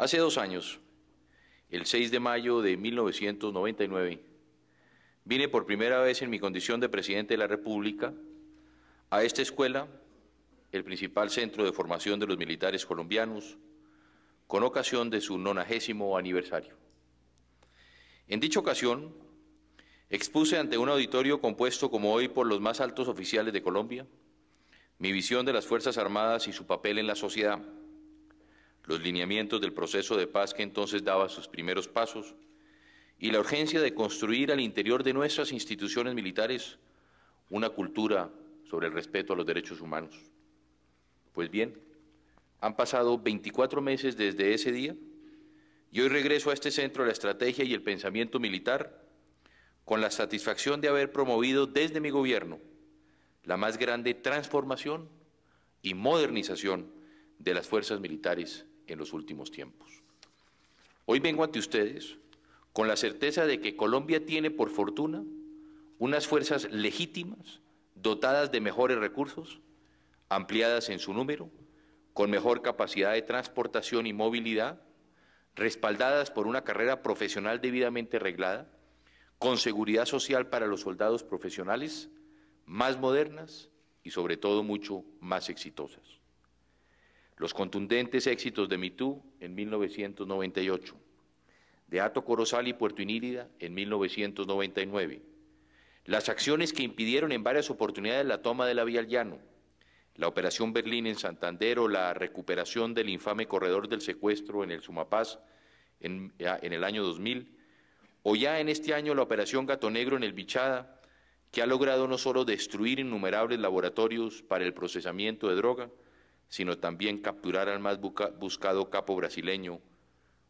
Hace 2 años, el 6 de mayo de 1999, vine por primera vez en mi condición de presidente de la República a esta escuela, el principal centro de formación de los militares colombianos, con ocasión de su 90º aniversario. En dicha ocasión, expuse ante un auditorio compuesto como hoy por los más altos oficiales de Colombia, mi visión de las Fuerzas Armadas y su papel en la sociedad, los lineamientos del proceso de paz que entonces daba sus primeros pasos y la urgencia de construir al interior de nuestras instituciones militares una cultura sobre el respeto a los derechos humanos. Pues bien, han pasado 24 meses desde ese día y hoy regreso a este centro de la estrategia y el pensamiento militar con la satisfacción de haber promovido desde mi gobierno la más grande transformación y modernización de las fuerzas militares en los últimos tiempos. Hoy vengo ante ustedes con la certeza de que Colombia tiene, por fortuna, unas fuerzas legítimas, dotadas de mejores recursos, ampliadas en su número, con mejor capacidad de transportación y movilidad, respaldadas por una carrera profesional debidamente reglada, con seguridad social para los soldados profesionales, más modernas y sobre todo mucho más exitosas. Los contundentes éxitos de Mitú en 1998, de Hato Corozal y Puerto Inírida en 1999, las acciones que impidieron en varias oportunidades la toma de la Vía al Llano, la Operación Berlín en Santander o la recuperación del infame corredor del secuestro en el Sumapaz en el año 2000, o ya en este año la Operación Gato Negro en el Bichada, que ha logrado no solo destruir innumerables laboratorios para el procesamiento de droga, sino también capturar al más buscado capo brasileño,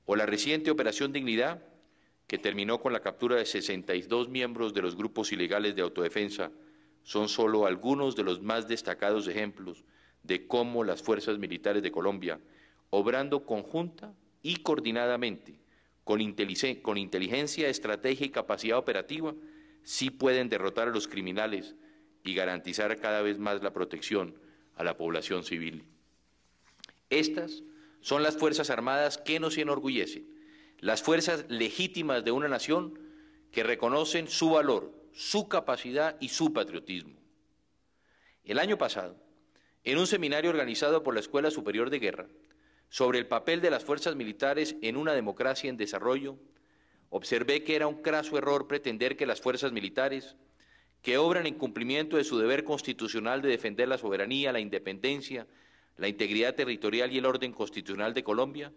o la reciente Operación Dignidad, que terminó con la captura de 62 miembros de los grupos ilegales de autodefensa, son solo algunos de los más destacados ejemplos de cómo las fuerzas militares de Colombia, obrando conjunta y coordinadamente, con inteligencia, estrategia y capacidad operativa, sí pueden derrotar a los criminales y garantizar cada vez más la protección a la población civil. Estas son las Fuerzas Armadas que nos enorgullecen, las fuerzas legítimas de una nación que reconocen su valor, su capacidad y su patriotismo. El año pasado, en un seminario organizado por la Escuela Superior de Guerra sobre el papel de las fuerzas militares en una democracia en desarrollo, observé que era un craso error pretender que las fuerzas militares, que obran en cumplimiento de su deber constitucional de defender la soberanía, la independencia, la integridad territorial y el orden constitucional de Colombia,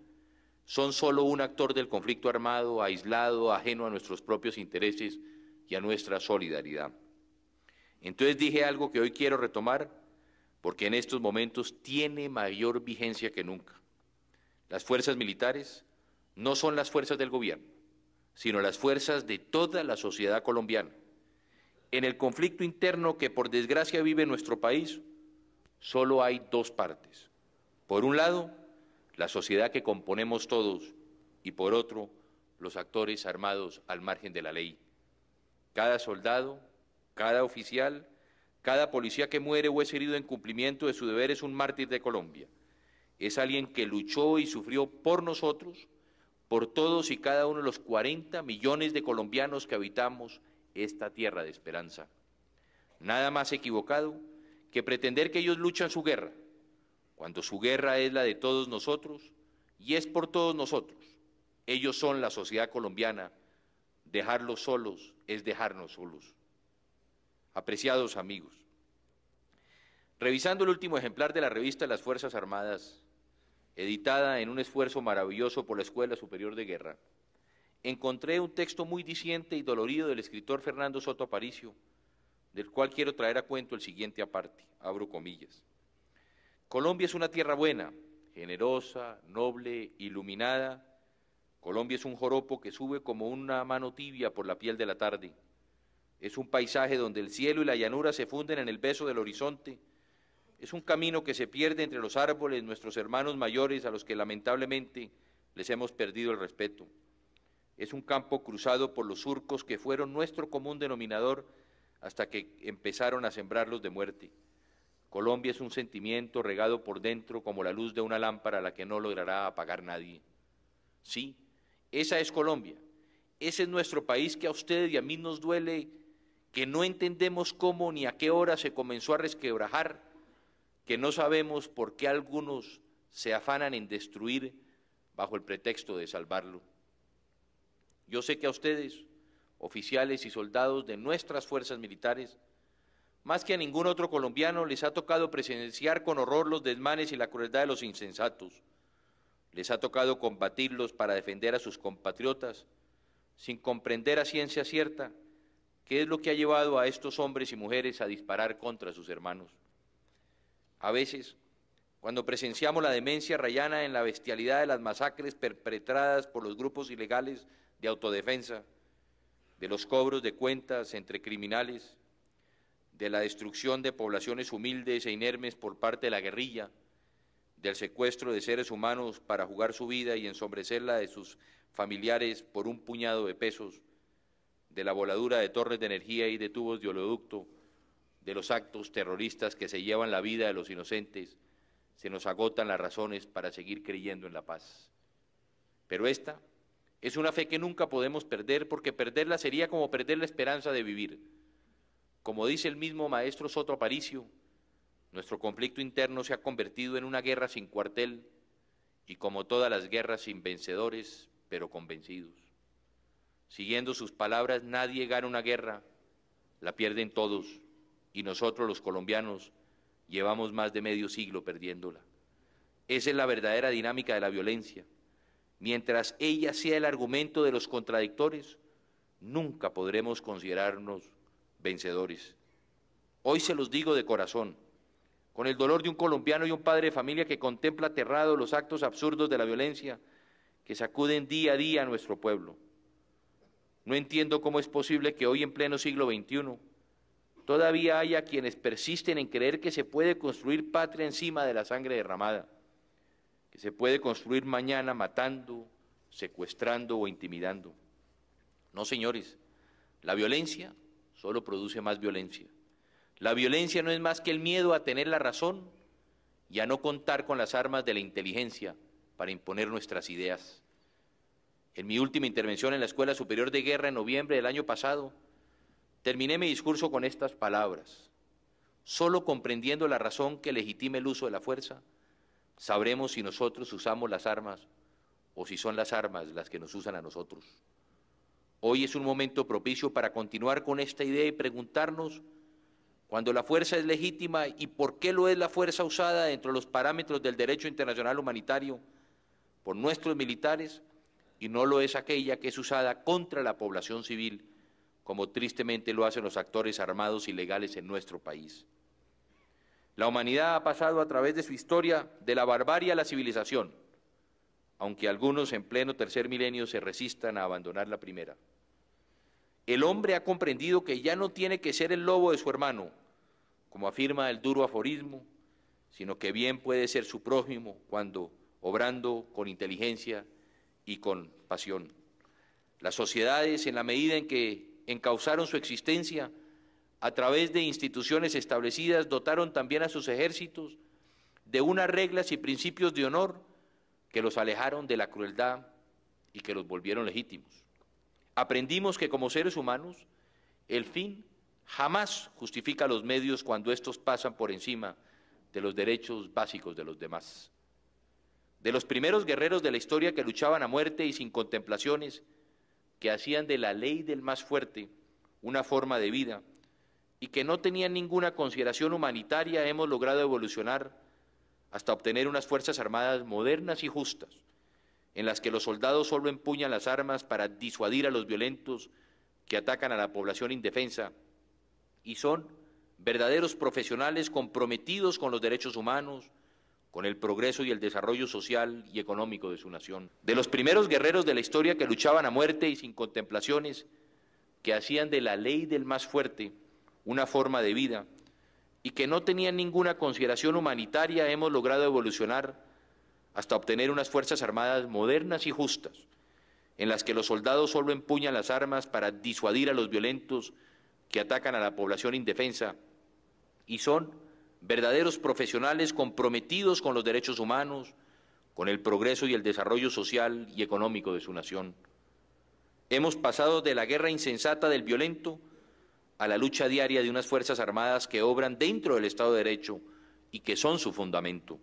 son solo un actor del conflicto armado, aislado, ajeno a nuestros propios intereses y a nuestra solidaridad. Entonces dije algo que hoy quiero retomar, porque en estos momentos tiene mayor vigencia que nunca. Las fuerzas militares no son las fuerzas del gobierno, sino las fuerzas de toda la sociedad colombiana. En el conflicto interno que por desgracia vive nuestro país, solo hay dos partes. Por un lado, la sociedad que componemos todos, y por otro, los actores armados al margen de la ley. Cada soldado, cada oficial, cada policía que muere o es herido en cumplimiento de su deber es un mártir de Colombia. Es alguien que luchó y sufrió por nosotros, por todos y cada uno de los 40 millones de colombianos que habitamos esta tierra de esperanza. Nada más equivocado que pretender que ellos luchan su guerra, cuando su guerra es la de todos nosotros y es por todos nosotros. Ellos son la sociedad colombiana. Dejarlos solos es dejarnos solos. Apreciados amigos, revisando el último ejemplar de la revista Las Fuerzas Armadas, editada en un esfuerzo maravilloso por la Escuela Superior de Guerra, encontré un texto muy diciente y dolorido del escritor Fernando Soto Aparicio, del cual quiero traer a cuento el siguiente aparte, abro comillas. Colombia es una tierra buena, generosa, noble, iluminada. Colombia es un joropo que sube como una mano tibia por la piel de la tarde. Es un paisaje donde el cielo y la llanura se funden en el beso del horizonte. Es un camino que se pierde entre los árboles, nuestros hermanos mayores a los que lamentablemente les hemos perdido el respeto. Es un campo cruzado por los surcos que fueron nuestro común denominador hasta que empezaron a sembrarlos de muerte. Colombia es un sentimiento regado por dentro como la luz de una lámpara a la que no logrará apagar nadie. Sí, esa es Colombia. Ese es nuestro país que a ustedes y a mí nos duele, que no entendemos cómo ni a qué hora se comenzó a resquebrajar, que no sabemos por qué algunos se afanan en destruir bajo el pretexto de salvarlo. Yo sé que a ustedes, oficiales y soldados de nuestras fuerzas militares, más que a ningún otro colombiano, les ha tocado presenciar con horror los desmanes y la crueldad de los insensatos. Les ha tocado combatirlos para defender a sus compatriotas, sin comprender a ciencia cierta qué es lo que ha llevado a estos hombres y mujeres a disparar contra sus hermanos. A veces, cuando presenciamos la demencia rayana en la bestialidad de las masacres perpetradas por los grupos ilegales de autodefensa, de los cobros de cuentas entre criminales, de la destrucción de poblaciones humildes e inermes por parte de la guerrilla, del secuestro de seres humanos para jugar su vida y ensombrecerla de sus familiares por un puñado de pesos, de la voladura de torres de energía y de tubos de oleoducto, de los actos terroristas que se llevan la vida de los inocentes, se nos agotan las razones para seguir creyendo en la paz. Pero esta es una fe que nunca podemos perder, porque perderla sería como perder la esperanza de vivir. Como dice el mismo maestro Soto Aparicio, nuestro conflicto interno se ha convertido en una guerra sin cuartel y, como todas las guerras, sin vencedores, pero convencidos. Siguiendo sus palabras, nadie gana una guerra, la pierden todos, y nosotros los colombianos llevamos más de medio siglo perdiéndola. Esa es la verdadera dinámica de la violencia. Mientras ella sea el argumento de los contradictores, nunca podremos considerarnos vencedores. Hoy se los digo de corazón, con el dolor de un colombiano y un padre de familia que contempla aterrado los actos absurdos de la violencia que sacuden día a día a nuestro pueblo. No entiendo cómo es posible que hoy, en pleno siglo XXI, todavía haya quienes persisten en creer que se puede construir patria encima de la sangre derramada, que se puede construir mañana matando, secuestrando o intimidando. No, señores, la violencia solo produce más violencia. La violencia no es más que el miedo a tener la razón y a no contar con las armas de la inteligencia para imponer nuestras ideas. En mi última intervención en la Escuela Superior de Guerra en noviembre del año pasado, terminé mi discurso con estas palabras: solo comprendiendo la razón que legitime el uso de la fuerza, sabremos si nosotros usamos las armas o si son las armas las que nos usan a nosotros. Hoy es un momento propicio para continuar con esta idea y preguntarnos, cuando la fuerza es legítima, ¿y por qué lo es la fuerza usada dentro de los parámetros del derecho internacional humanitario por nuestros militares, y no lo es aquella que es usada contra la población civil, como tristemente lo hacen los actores armados ilegales en nuestro país? La humanidad ha pasado a través de su historia de la barbarie a la civilización, aunque algunos en pleno tercer milenio se resistan a abandonar la primera. El hombre ha comprendido que ya no tiene que ser el lobo de su hermano, como afirma el duro aforismo, sino que bien puede ser su prójimo cuando, obrando con inteligencia y con pasión. Las sociedades, en la medida en que encauzaron su existencia a través de instituciones establecidas, dotaron también a sus ejércitos de unas reglas y principios de honor que los alejaron de la crueldad y que los volvieron legítimos. Aprendimos que, como seres humanos, el fin jamás justifica los medios cuando estos pasan por encima de los derechos básicos de los demás. De los primeros guerreros de la historia que luchaban a muerte y sin contemplaciones, que hacían de la ley del más fuerte una forma de vida y que no tenían ninguna consideración humanitaria, hemos logrado evolucionar hasta obtener unas fuerzas armadas modernas y justas, en las que los soldados solo empuñan las armas para disuadir a los violentos que atacan a la población indefensa, y son verdaderos profesionales comprometidos con los derechos humanos, con el progreso y el desarrollo social y económico de su nación. De los primeros guerreros de la historia que luchaban a muerte y sin contemplaciones, que hacían de la ley del más fuerte una forma de vida y que no tenían ninguna consideración humanitaria, hemos logrado evolucionar hasta obtener unas fuerzas armadas modernas y justas, en las que los soldados solo empuñan las armas para disuadir a los violentos que atacan a la población indefensa, y son verdaderos profesionales comprometidos con los derechos humanos, con el progreso y el desarrollo social y económico de su nación. Hemos pasado de la guerra insensata del violento a la lucha diaria de unas Fuerzas Armadas que obran dentro del Estado de Derecho y que son su fundamento.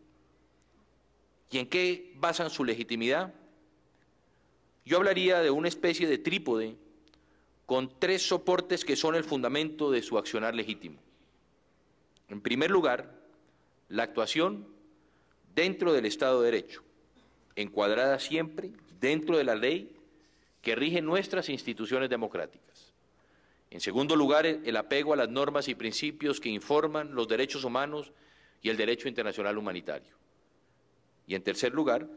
¿Y en qué basan su legitimidad? Yo hablaría de una especie de trípode con tres soportes que son el fundamento de su accionar legítimo. En primer lugar, la actuación dentro del Estado de Derecho, encuadrada siempre dentro de la ley que rige nuestras instituciones democráticas. En segundo lugar, el apego a las normas y principios que informan los derechos humanos y el derecho internacional humanitario. Y en tercer lugar,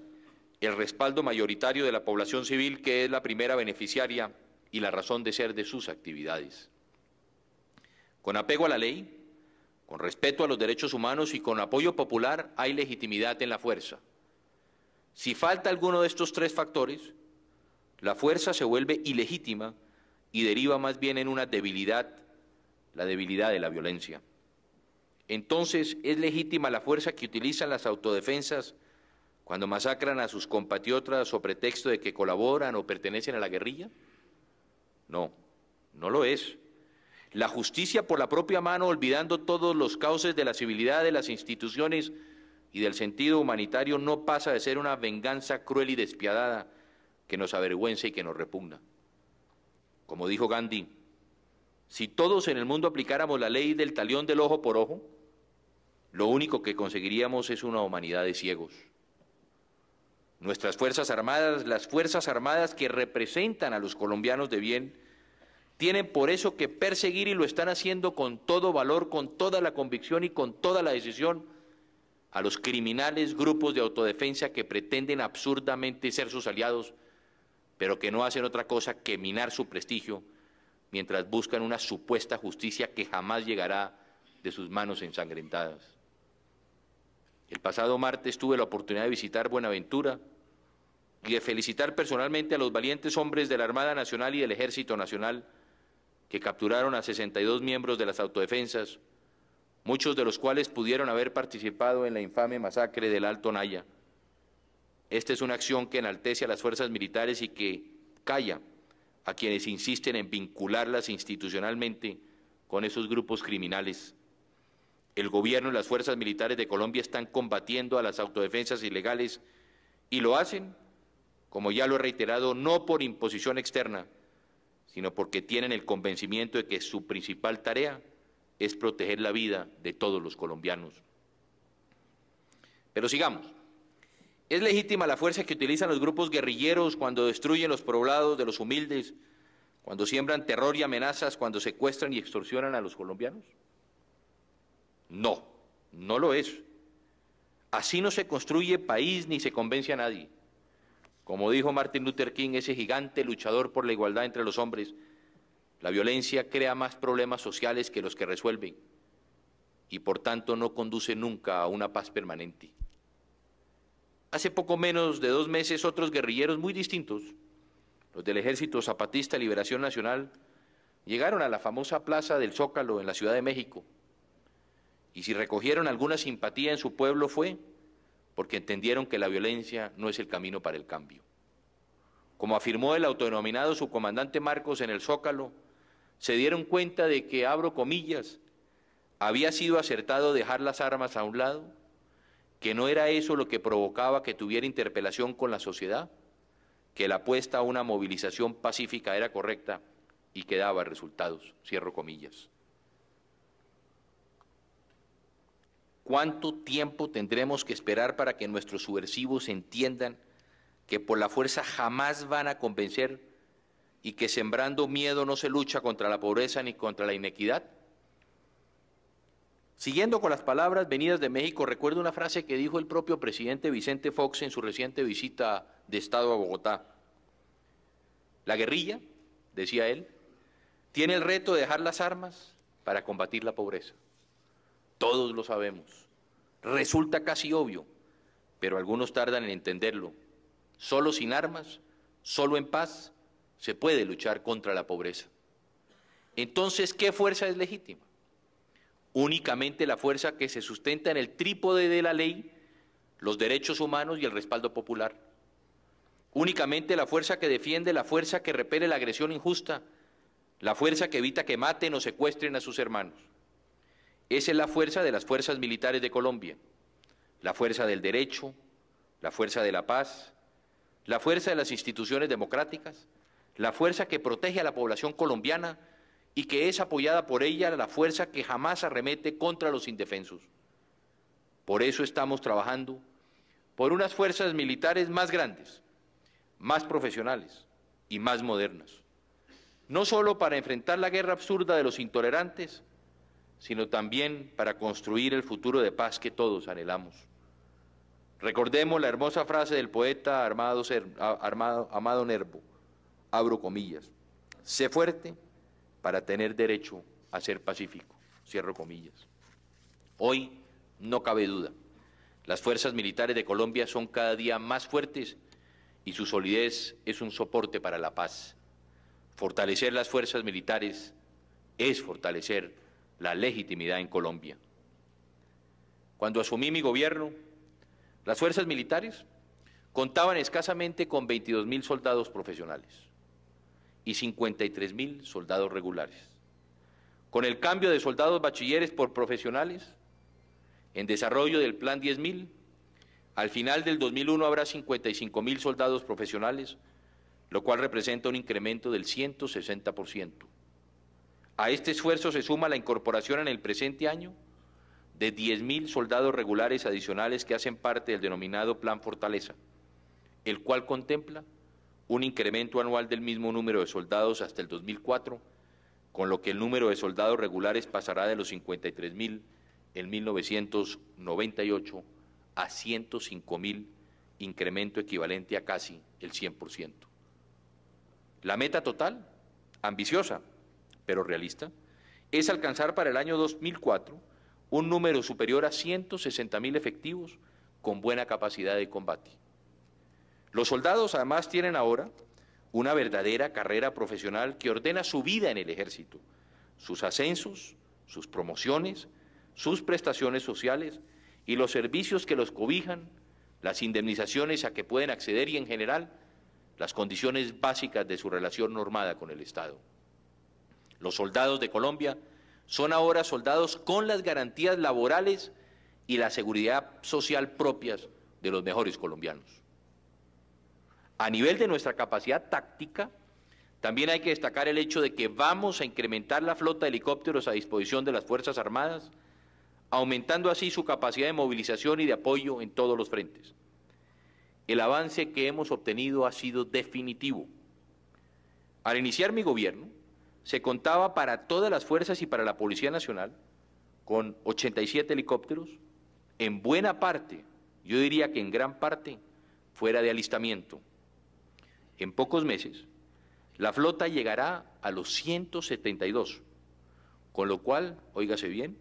el respaldo mayoritario de la población civil, que es la primera beneficiaria y la razón de ser de sus actividades. Con apego a la ley, con respeto a los derechos humanos y con apoyo popular hay legitimidad en la fuerza. Si falta alguno de estos tres factores, la fuerza se vuelve ilegítima y deriva más bien en una debilidad, la debilidad de la violencia. Entonces, ¿es legítima la fuerza que utilizan las autodefensas cuando masacran a sus compatriotas o pretexto de que colaboran o pertenecen a la guerrilla? No, no lo es. La justicia por la propia mano, olvidando todos los cauces de la civilidad de las instituciones y del sentido humanitario, no pasa de ser una venganza cruel y despiadada que nos avergüenza y que nos repugna. Como dijo Gandhi, si todos en el mundo aplicáramos la ley del talión del ojo por ojo, lo único que conseguiríamos es una humanidad de ciegos. Nuestras Fuerzas Armadas, las Fuerzas Armadas que representan a los colombianos de bien, tienen por eso que perseguir, y lo están haciendo con todo valor, con toda la convicción y con toda la decisión, a los criminales grupos de autodefensa que pretenden absurdamente ser sus aliados, pero que no hacen otra cosa que minar su prestigio mientras buscan una supuesta justicia que jamás llegará de sus manos ensangrentadas. El pasado martes tuve la oportunidad de visitar Buenaventura y de felicitar personalmente a los valientes hombres de la Armada Nacional y del Ejército Nacional que capturaron a 62 miembros de las autodefensas, muchos de los cuales pudieron haber participado en la infame masacre del Alto Naya. Esta es una acción que enaltece a las fuerzas militares y que calla a quienes insisten en vincularlas institucionalmente con esos grupos criminales. El gobierno y las fuerzas militares de Colombia están combatiendo a las autodefensas ilegales y lo hacen, como ya lo he reiterado, no por imposición externa, sino porque tienen el convencimiento de que su principal tarea es proteger la vida de todos los colombianos. Pero sigamos. ¿Es legítima la fuerza que utilizan los grupos guerrilleros cuando destruyen los poblados de los humildes, cuando siembran terror y amenazas, cuando secuestran y extorsionan a los colombianos? No, no lo es. Así no se construye país ni se convence a nadie. Como dijo Martin Luther King, ese gigante luchador por la igualdad entre los hombres, la violencia crea más problemas sociales que los que resuelve y por tanto no conduce nunca a una paz permanente. Hace poco menos de 2 meses otros guerrilleros muy distintos, los del Ejército Zapatista de Liberación Nacional, llegaron a la famosa Plaza del Zócalo en la Ciudad de México. Y si recogieron alguna simpatía en su pueblo fue porque entendieron que la violencia no es el camino para el cambio. Como afirmó el autodenominado subcomandante Marcos en el Zócalo, se dieron cuenta de que, abro comillas, había sido acertado dejar las armas a un lado, que no era eso lo que provocaba que tuviera interpelación con la sociedad, que la apuesta a una movilización pacífica era correcta y que daba resultados, cierro comillas. ¿Cuánto tiempo tendremos que esperar para que nuestros subversivos entiendan que por la fuerza jamás van a convencer y que sembrando miedo no se lucha contra la pobreza ni contra la inequidad? Siguiendo con las palabras venidas de México, recuerdo una frase que dijo el propio presidente Vicente Fox en su reciente visita de Estado a Bogotá. La guerrilla, decía él, tiene el reto de dejar las armas para combatir la pobreza. Todos lo sabemos. Resulta casi obvio, pero algunos tardan en entenderlo. Solo sin armas, solo en paz, se puede luchar contra la pobreza. Entonces, ¿qué fuerza es legítima? Únicamente la fuerza que se sustenta en el trípode de la ley, los derechos humanos y el respaldo popular. Únicamente la fuerza que defiende, la fuerza que repele la agresión injusta, la fuerza que evita que maten o secuestren a sus hermanos. Esa es la fuerza de las fuerzas militares de Colombia, la fuerza del derecho, la fuerza de la paz, la fuerza de las instituciones democráticas, la fuerza que protege a la población colombiana y que es apoyada por ella, la fuerza que jamás arremete contra los indefensos. Por eso estamos trabajando por unas fuerzas militares más grandes, más profesionales y más modernas. No solo para enfrentar la guerra absurda de los intolerantes, sino también para construir el futuro de paz que todos anhelamos. Recordemos la hermosa frase del poeta Amado Nervo, abro comillas: sé fuerte para tener derecho a ser pacífico, cierro comillas. Hoy no cabe duda, las fuerzas militares de Colombia son cada día más fuertes y su solidez es un soporte para la paz. Fortalecer las fuerzas militares es fortalecer la legitimidad en Colombia. Cuando asumí mi gobierno, las fuerzas militares contaban escasamente con 22.000 soldados profesionales y 53.000 soldados regulares. Con el cambio de soldados bachilleres por profesionales, en desarrollo del Plan 10.000, al final del 2001 habrá 55.000 soldados profesionales, lo cual representa un incremento del 160%. A este esfuerzo se suma la incorporación en el presente año de 10.000 soldados regulares adicionales que hacen parte del denominado Plan Fortaleza, el cual contempla un incremento anual del mismo número de soldados hasta el 2004, con lo que el número de soldados regulares pasará de los 53.000 en 1998 a 105.000, incremento equivalente a casi el 100%. La meta total, ambiciosa, pero realista, es alcanzar para el año 2004 un número superior a 160.000 efectivos con buena capacidad de combate. Los soldados además tienen ahora una verdadera carrera profesional que ordena su vida en el ejército, sus ascensos, sus promociones, sus prestaciones sociales y los servicios que los cobijan, las indemnizaciones a que pueden acceder y en general las condiciones básicas de su relación normada con el Estado. Los soldados de Colombia son ahora soldados con las garantías laborales y la seguridad social propias de los mejores colombianos. A nivel de nuestra capacidad táctica, también hay que destacar el hecho de que vamos a incrementar la flota de helicópteros a disposición de las Fuerzas Armadas, aumentando así su capacidad de movilización y de apoyo en todos los frentes. El avance que hemos obtenido ha sido definitivo. Al iniciar mi gobierno, se contaba para todas las fuerzas y para la Policía Nacional con 87 helicópteros, en buena parte, yo diría que en gran parte, fuera de alistamiento. En pocos meses, la flota llegará a los 172, con lo cual, óigase bien,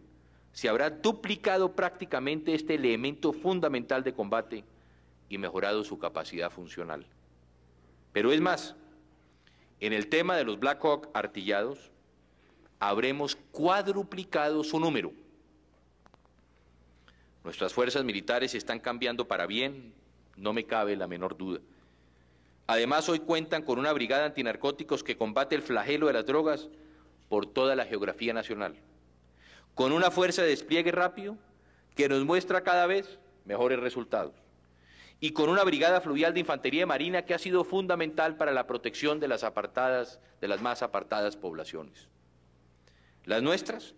se habrá duplicado prácticamente este elemento fundamental de combate y mejorado su capacidad funcional. Pero es más, en el tema de los Black Hawk artillados, habremos cuadruplicado su número. Nuestras fuerzas militares están cambiando para bien, no me cabe la menor duda. Además, hoy cuentan con una brigada antinarcóticos que combate el flagelo de las drogas por toda la geografía nacional, con una fuerza de despliegue rápido que nos muestra cada vez mejores resultados, y con una brigada fluvial de infantería marina que ha sido fundamental para la protección de las más apartadas poblaciones. Las nuestras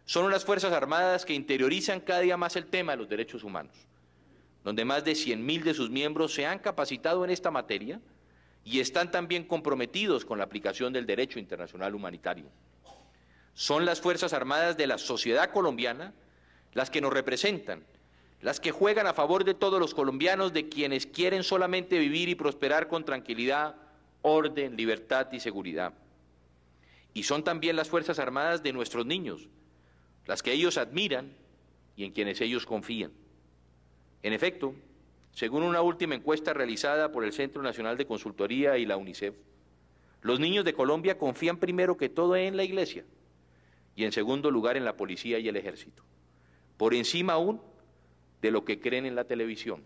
son unas Fuerzas Armadas que interiorizan cada día más el tema de los derechos humanos, donde más de 100.000 de sus miembros se han capacitado en esta materia y están también comprometidos con la aplicación del derecho internacional humanitario. Son las Fuerzas Armadas de la sociedad colombiana las que nos representan, las que juegan a favor de todos los colombianos, de quienes quieren solamente vivir y prosperar con tranquilidad, orden, libertad y seguridad. Y son también las Fuerzas Armadas de nuestros niños, las que ellos admiran y en quienes ellos confían. En efecto, según una última encuesta realizada por el Centro Nacional de Consultoría y la UNICEF, los niños de Colombia confían primero que todo en la Iglesia y en segundo lugar en la policía y el ejército, por encima aún de lo que creen en la televisión.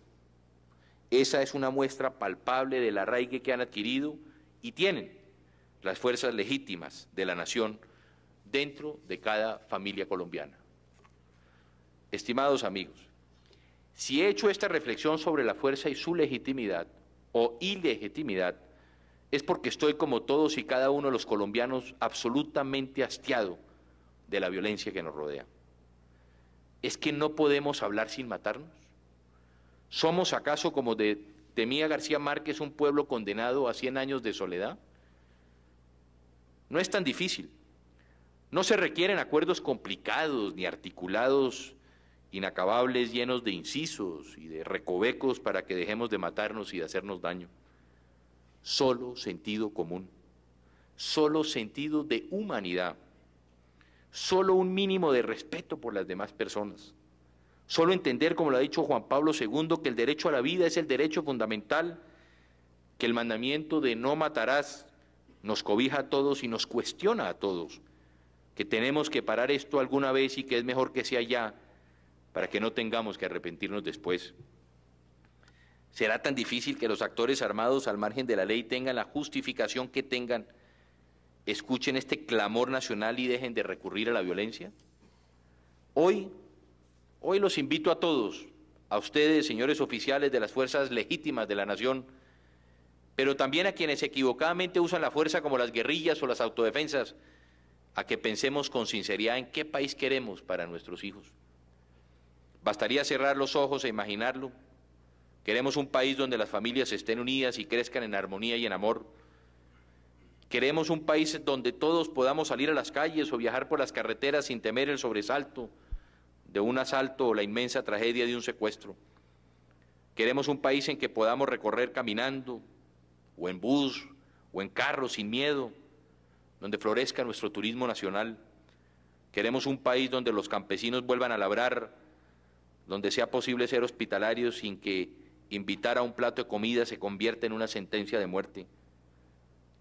Esa es una muestra palpable del arraigue que han adquirido y tienen las fuerzas legítimas de la nación dentro de cada familia colombiana. Estimados amigos, si he hecho esta reflexión sobre la fuerza y su legitimidad o ilegitimidad, es porque estoy, como todos y cada uno de los colombianos, absolutamente hastiado de la violencia que nos rodea. ¿Es que no podemos hablar sin matarnos? ¿Somos acaso, como temía García Márquez, un pueblo condenado a 100 años de soledad? No es tan difícil. No se requieren acuerdos complicados ni articulados, inacabables, llenos de incisos y de recovecos para que dejemos de matarnos y de hacernos daño. Solo sentido común, solo sentido de humanidad, solo un mínimo de respeto por las demás personas, solo entender, como lo ha dicho Juan Pablo II, que el derecho a la vida es el derecho fundamental, que el mandamiento de no matarás nos cobija a todos y nos cuestiona a todos, que tenemos que parar esto alguna vez y que es mejor que sea ya, para que no tengamos que arrepentirnos después. ¿Será tan difícil que los actores armados al margen de la ley tengan la justificación que tengan, escuchen este clamor nacional y dejen de recurrir a la violencia? Hoy los invito a todos, a ustedes, señores oficiales de las fuerzas legítimas de la nación, pero también a quienes equivocadamente usan la fuerza como las guerrillas o las autodefensas, a que pensemos con sinceridad en qué país queremos para nuestros hijos. Bastaría cerrar los ojos e imaginarlo. Queremos un país donde las familias estén unidas y crezcan en armonía y en amor. Queremos un país donde todos podamos salir a las calles o viajar por las carreteras sin temer el sobresalto de un asalto o la inmensa tragedia de un secuestro. Queremos un país en que podamos recorrer caminando, o en bus, o en carro sin miedo, donde florezca nuestro turismo nacional. Queremos un país donde los campesinos vuelvan a labrar, donde sea posible ser hospitalarios sin que invitar a un plato de comida se convierta en una sentencia de muerte.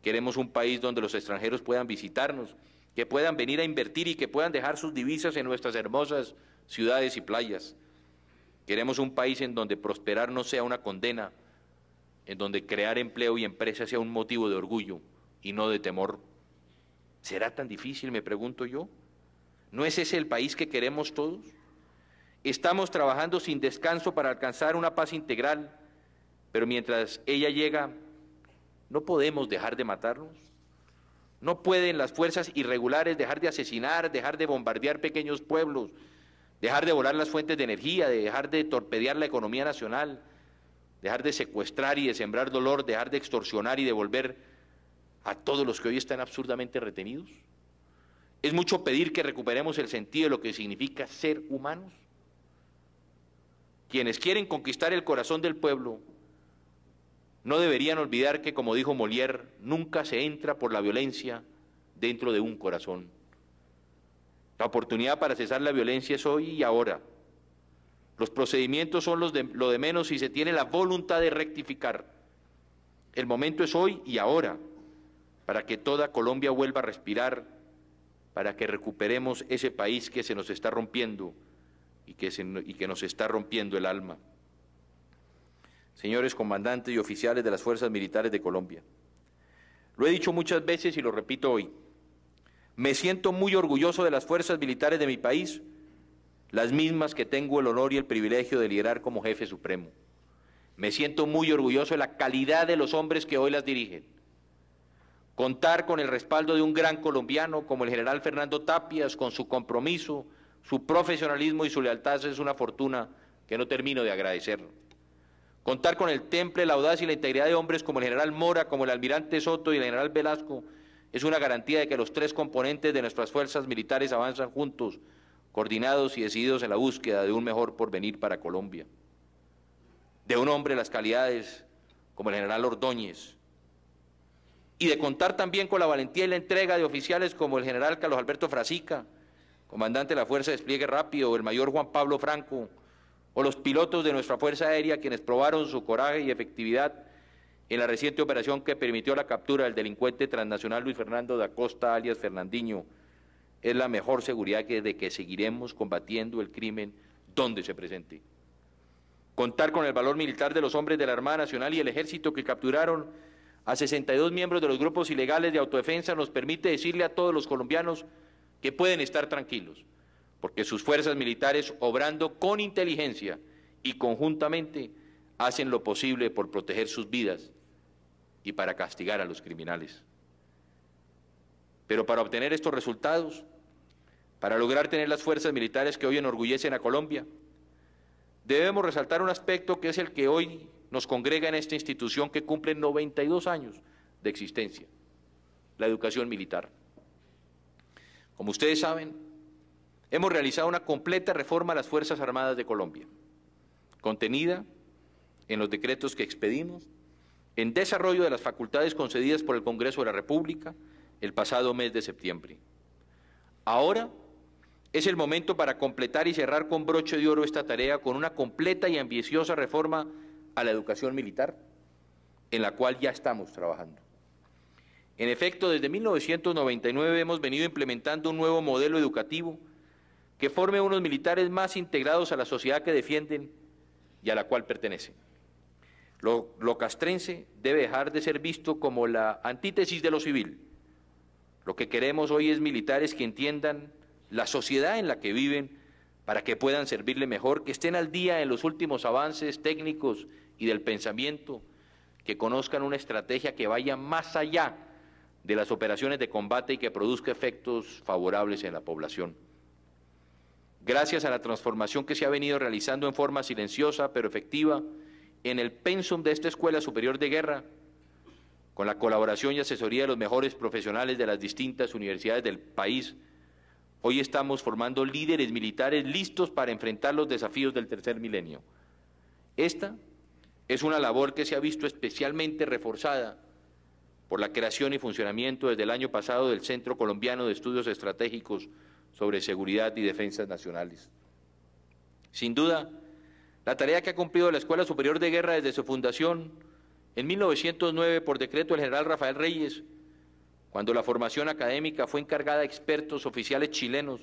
Queremos un país donde los extranjeros puedan visitarnos, que puedan venir a invertir y que puedan dejar sus divisas en nuestras hermosas ciudades y playas. Queremos un país en donde prosperar no sea una condena, en donde crear empleo y empresa sea un motivo de orgullo y no de temor. ¿Será tan difícil, me pregunto yo? ¿No es ese el país que queremos todos? Estamos trabajando sin descanso para alcanzar una paz integral, pero mientras ella llega, ¿no podemos dejar de matarnos? ¿No pueden las fuerzas irregulares dejar de asesinar, dejar de bombardear pequeños pueblos, dejar de volar las fuentes de energía, dejar de torpedear la economía nacional, dejar de secuestrar y de sembrar dolor, dejar de extorsionar y devolver a todos los que hoy están absurdamente retenidos? ¿Es mucho pedir que recuperemos el sentido de lo que significa ser humanos? Quienes quieren conquistar el corazón del pueblo no deberían olvidar que, como dijo Molière, nunca se entra por la violencia dentro de un corazón. La oportunidad para cesar la violencia es hoy y ahora. Los procedimientos son lo de menos si se tiene la voluntad de rectificar. El momento es hoy y ahora, para que toda Colombia vuelva a respirar, para que recuperemos ese país que se nos está rompiendo y que nos está rompiendo el alma. Señores comandantes y oficiales de las fuerzas militares de Colombia, lo he dicho muchas veces y lo repito hoy, me siento muy orgulloso de las fuerzas militares de mi país, las mismas que tengo el honor y el privilegio de liderar como jefe supremo. Me siento muy orgulloso de la calidad de los hombres que hoy las dirigen. Contar con el respaldo de un gran colombiano como el general Fernando Tapias, con su compromiso, su profesionalismo y su lealtad, es una fortuna que no termino de agradecer. Contar con el temple, la audacia y la integridad de hombres como el general Mora, como el almirante Soto y el general Velasco, es una garantía de que los tres componentes de nuestras fuerzas militares avanzan juntos, coordinados y decididos en la búsqueda de un mejor porvenir para Colombia. De un hombre las calidades como el general Ordóñez, y de contar también con la valentía y la entrega de oficiales como el general Carlos Alberto Frasica, comandante de la Fuerza de Despliegue Rápido, o el mayor Juan Pablo Franco, o los pilotos de nuestra Fuerza Aérea, quienes probaron su coraje y efectividad en la reciente operación que permitió la captura del delincuente transnacional Luis Fernando da Costa, alias Fernandinho. Es la mejor seguridad de que seguiremos combatiendo el crimen donde se presente. Contar con el valor militar de los hombres de la Armada Nacional y el Ejército que capturaron a 62 miembros de los grupos ilegales de autodefensa nos permite decirle a todos los colombianos que pueden estar tranquilos, porque sus fuerzas militares, obrando con inteligencia y conjuntamente, hacen lo posible por proteger sus vidas y para castigar a los criminales. Pero para obtener estos resultados, para lograr tener las fuerzas militares que hoy enorgullecen a Colombia, debemos resaltar un aspecto que es el que hoy nos congrega en esta institución que cumple 92 años de existencia, la educación militar. Como ustedes saben, hemos realizado una completa reforma a las Fuerzas Armadas de Colombia, contenida en los decretos que expedimos, en desarrollo de las facultades concedidas por el Congreso de la República el pasado mes de septiembre. Ahora es el momento para completar y cerrar con broche de oro esta tarea con una completa y ambiciosa reforma a la educación militar, en la cual ya estamos trabajando. En efecto, desde 1999 hemos venido implementando un nuevo modelo educativo que forme unos militares más integrados a la sociedad que defienden y a la cual pertenecen. Lo castrense debe dejar de ser visto como la antítesis de lo civil. Lo que queremos hoy es militares que entiendan la sociedad en la que viven para que puedan servirle mejor, que estén al día en los últimos avances técnicos y del pensamiento, que conozcan una estrategia que vaya más allá de las operaciones de combate y que produzca efectos favorables en la población. Gracias a la transformación que se ha venido realizando en forma silenciosa pero efectiva en el pensum de esta Escuela Superior de Guerra, con la colaboración y asesoría de los mejores profesionales de las distintas universidades del país, hoy estamos formando líderes militares listos para enfrentar los desafíos del tercer milenio. Esta es una labor que se ha visto especialmente reforzada por la creación y funcionamiento desde el año pasado del Centro Colombiano de Estudios Estratégicos sobre Seguridad y Defensas Nacionales. Sin duda, la tarea que ha cumplido la Escuela Superior de Guerra desde su fundación en 1909 por decreto del general Rafael Reyes, cuando la formación académica fue encargada a expertos oficiales chilenos,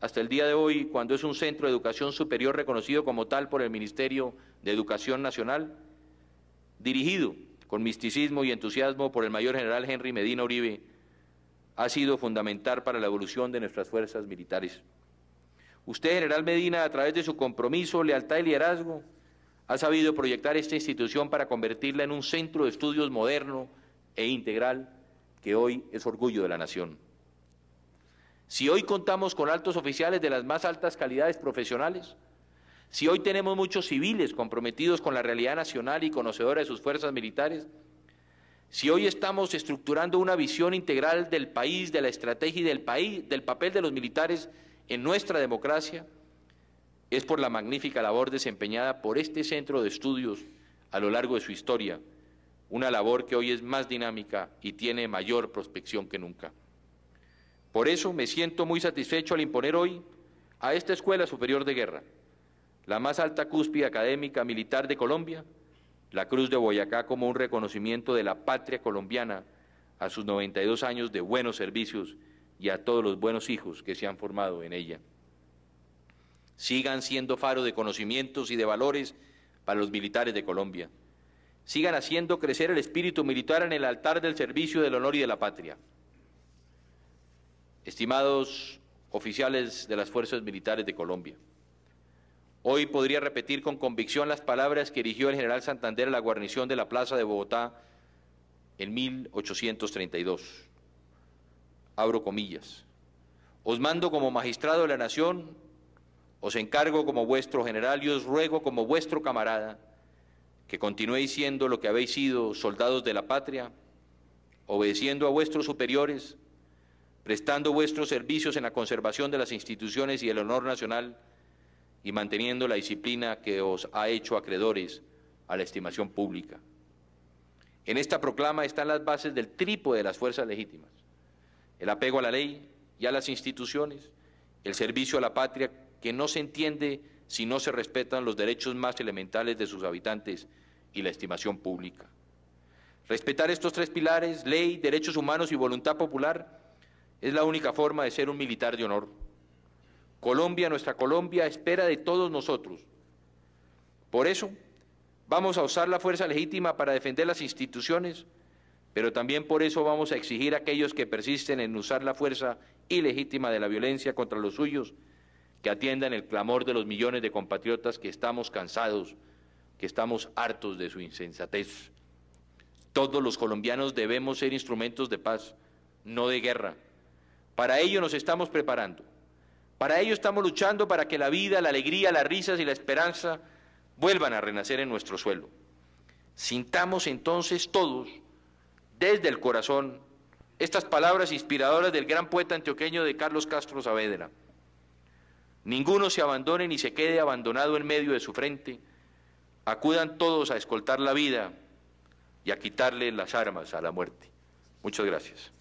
hasta el día de hoy, cuando es un centro de educación superior reconocido como tal por el Ministerio de Educación Nacional, dirigido con misticismo y entusiasmo por el mayor general Henry Medina Uribe, ha sido fundamental para la evolución de nuestras fuerzas militares. Usted, general Medina, a través de su compromiso, lealtad y liderazgo, ha sabido proyectar esta institución para convertirla en un centro de estudios moderno e integral que hoy es orgullo de la nación. Si hoy contamos con altos oficiales de las más altas calidades profesionales, si hoy tenemos muchos civiles comprometidos con la realidad nacional y conocedores de sus fuerzas militares, si hoy estamos estructurando una visión integral del país, de la estrategia y del papel de los militares en nuestra democracia, es por la magnífica labor desempeñada por este centro de estudios a lo largo de su historia, una labor que hoy es más dinámica y tiene mayor prospección que nunca. Por eso me siento muy satisfecho al imponer hoy a esta Escuela Superior de Guerra, la más alta cúspide académica militar de Colombia, la Cruz de Boyacá como un reconocimiento de la patria colombiana a sus 92 años de buenos servicios y a todos los buenos hijos que se han formado en ella. Sigan siendo faro de conocimientos y de valores para los militares de Colombia. Sigan haciendo crecer el espíritu militar en el altar del servicio, del honor y de la patria. Estimados oficiales de las Fuerzas Militares de Colombia, hoy podría repetir con convicción las palabras que erigió el general Santander a la guarnición de la Plaza de Bogotá en 1832. Abro comillas. Os mando como magistrado de la nación, os encargo como vuestro general y os ruego como vuestro camarada que continuéis siendo lo que habéis sido, soldados de la patria, obedeciendo a vuestros superiores, prestando vuestros servicios en la conservación de las instituciones y el honor nacional y manteniendo la disciplina que os ha hecho acreedores a la estimación pública. En esta proclama están las bases del trípode de las fuerzas legítimas: el apego a la ley y a las instituciones, el servicio a la patria, que no se entiende si no se respetan los derechos más elementales de sus habitantes, y la estimación pública. Respetar estos tres pilares, ley, derechos humanos y voluntad popular, es la única forma de ser un militar de honor. Colombia, nuestra Colombia, espera de todos nosotros Por eso, vamos a usar la fuerza legítima para defender las instituciones, pero también por eso vamos a exigir a aquellos que persisten en usar la fuerza ilegítima de la violencia contra los suyos, que atiendan el clamor de los millones de compatriotas que estamos cansados, que estamos hartos de su insensatez. Todos los colombianos debemos ser instrumentos de paz, no de guerra. Para ello nos estamos preparando. Para ello estamos luchando para que la vida, la alegría, las risas y la esperanza vuelvan a renacer en nuestro suelo. Sintamos entonces todos, desde el corazón, estas palabras inspiradoras del gran poeta antioqueño de Carlos Castro Saavedra. Ninguno se abandone ni se quede abandonado en medio de su frente. Acudan todos a escoltar la vida y a quitarle las armas a la muerte. Muchas gracias.